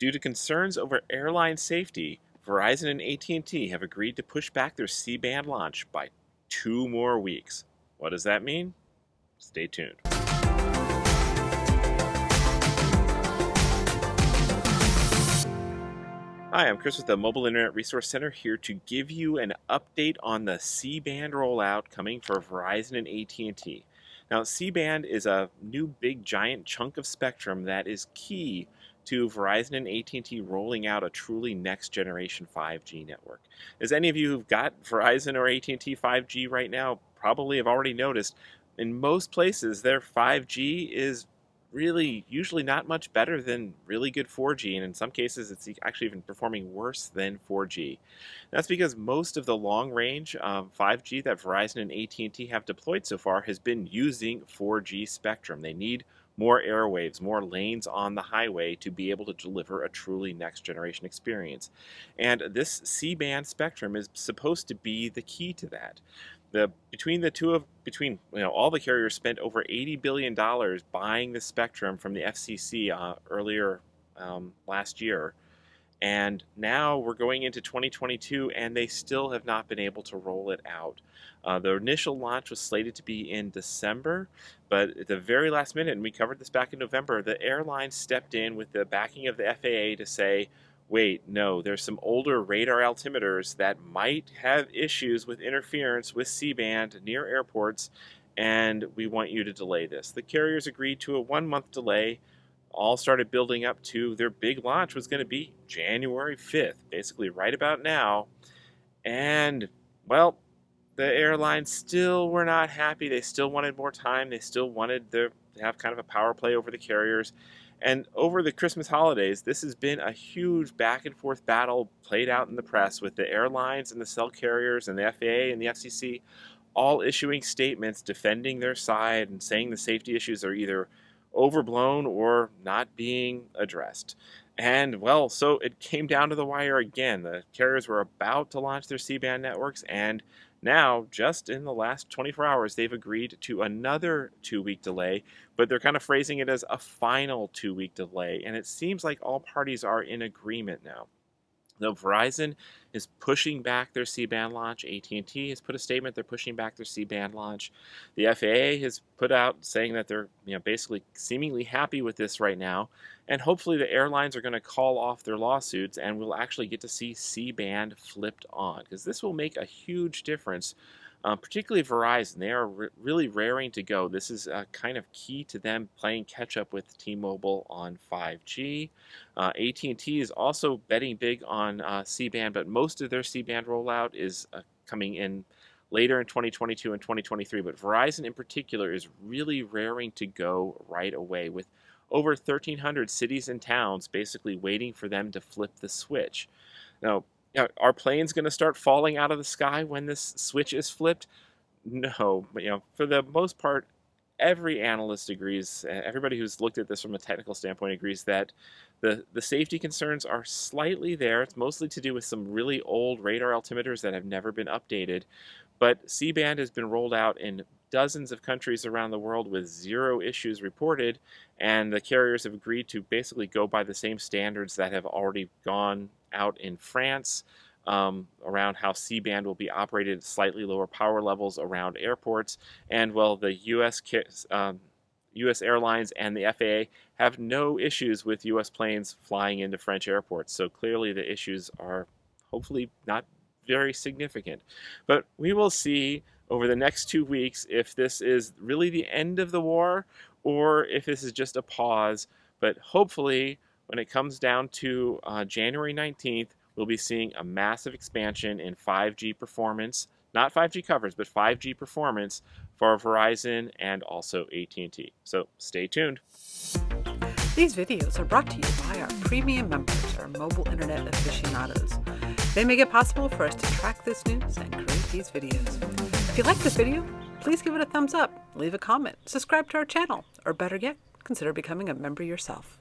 Due to concerns over airline safety, Verizon and AT&T have agreed to push back their C-band launch by 2 more weeks. What does that mean? Stay tuned. Hi, I'm Chris with the Mobile Internet Resource Center, here to give you an update on the C-band rollout coming for Verizon and AT&T. Now, C-band is a new big giant chunk of spectrum that is key to Verizon and AT&T rolling out a truly next-generation 5G network. As any of you who've got Verizon or AT&T 5G right now probably have already noticed, in most places their 5G is really usually not much better than really good 4G, and in some cases it's actually even performing worse than 4G. That's because most of the long-range 5G that Verizon and AT&T have deployed so far has been using 4G spectrum. They need more airwaves, more lanes on the highway to be able to deliver a truly next-generation experience. And this C-band spectrum is supposed to be the key to that. Between all the carriers spent over $80 billion buying the spectrum from the FCC earlier last year, and now we're going into 2022 and they still have not been able to roll it out. The initial launch was slated to be in December, but at the very last minute, and we covered this back in November, the airlines stepped in with the backing of the FAA to say, wait, no, there's some older radar altimeters that might have issues with interference with C-band near airports, and we want you to delay this. The carriers agreed to a 1-month delay. All started building up to their big launch was going to be January 5th, basically right about now. And, well, the airlines still were not happy. They still wanted more time. They still wanted to have kind of a power play over the carriers. And over the Christmas holidays, this has been a huge back and forth battle played out in the press with the airlines and the cell carriers and the FAA and the FCC all issuing statements defending their side and saying the safety issues are either overblown or not being addressed. And, well, so it came down to the wire again. The carriers were about to launch their C-band networks, and now, just in the last 24 hours, they've agreed to another 2-week delay, but they're kind of phrasing it as a final 2-week delay, and it seems like all parties are in agreement now. Though Verizon is pushing back their C-band launch, AT&T has put a statement they're pushing back their C-band launch. The FAA has put out saying that they're basically seemingly happy with this right now, and hopefully the airlines are going to call off their lawsuits and we'll actually get to see C-band flipped on, because this will make a huge difference. Particularly Verizon, they are really raring to go. This is kind of key to them playing catch-up with T-Mobile on 5G. AT&T is also betting big on C-band, but most of their C-band rollout is coming in later in 2022 and 2023. But Verizon in particular is really raring to go right away, with over 1,300 cities and towns basically waiting for them to flip the switch. Now, are planes going to start falling out of the sky when this switch is flipped? No, but for the most part, every analyst agrees, everybody who's looked at this from a technical standpoint agrees that the safety concerns are slightly there. It's mostly to do with some really old radar altimeters that have never been updated. But C-band has been rolled out in dozens of countries around the world with 0 issues reported, and the carriers have agreed to basically go by the same standards that have already gone out in France around how C-band will be operated at slightly lower power levels around airports. And, well, the U.S. airlines and the FAA have no issues with U.S. planes flying into French airports. So clearly the issues are hopefully not very significant. But we will see over the next 2 weeks if this is really the end of the war or if this is just a pause. But hopefully, when it comes down to January 19th, we'll be seeing a massive expansion in 5G performance, not 5G coverage, but 5G performance for Verizon and also AT&T. So stay tuned. These videos are brought to you by our premium members, our mobile internet aficionados. They make it possible for us to track this news and create these videos. If you like this video, please give it a thumbs up, leave a comment, subscribe to our channel, or better yet, consider becoming a member yourself.